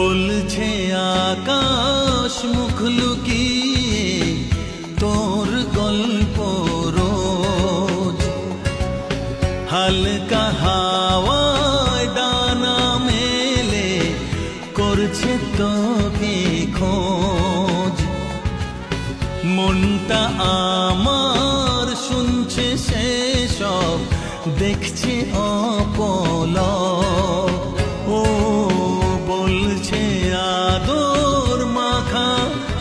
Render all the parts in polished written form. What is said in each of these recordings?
বলছে আকাশ মুখ লুকিয়ে তোর গল্প রোজ, হালকা হাওয়ায় ডানা মেলে করছে তোকে খোঁজ। মনটা আমার শুনছে সেসব, দেখছে অপলক। ও বলছে আদর মাখা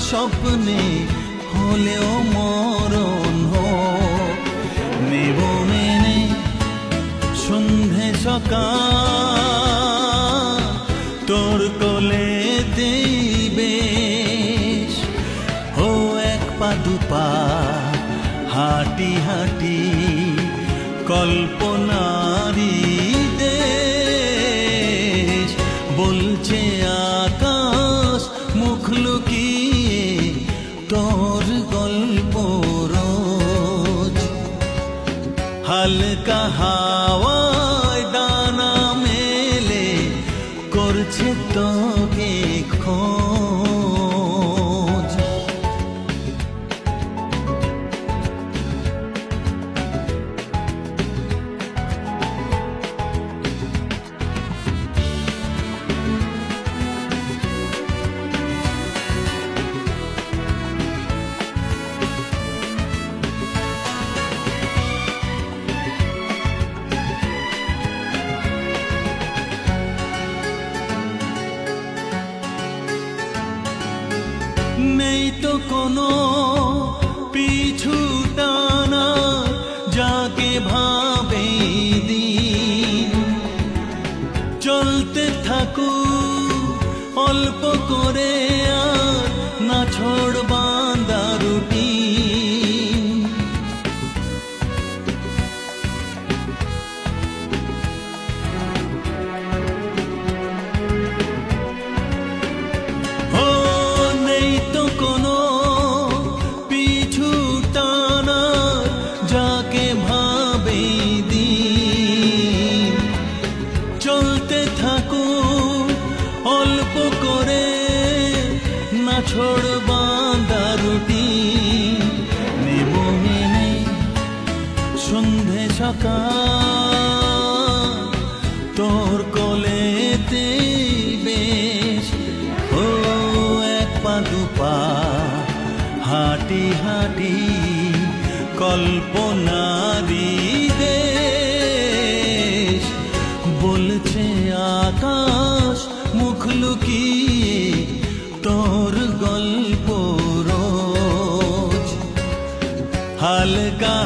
স্বপ্নে হলেও মরণ হোক। নেব মেনে সন্ধে সকাল তোর কোলে দেবে, ও এক পা দুপা হাঁটি হাঁটি কল্পনারি দেশ। বলছে আকাশ মুখ লুকিয়ে তোর গল্প রোজ, হালকা হাওয়ায় ডানা মেলে করছে তোকে খোঁজ। নেই তো কোনো পিছু টানা, যাকে ভাবে দিন চলতে থাকুক অল্প করে, আর না ছোড় বাঁধা রুটিন। চলতে থাকুক অল্প করে, না ছোড় বাঁধা রুটিন। নেব মেনে সন্ধে সকাল তোর কোলেতে বেশ, ও এক পা দুপা হাঁটি হাঁটি কল্পনারি দেশ। বলছে আকাশ মুখ লুকিয়ে তোর গল্প রোজ, হালকা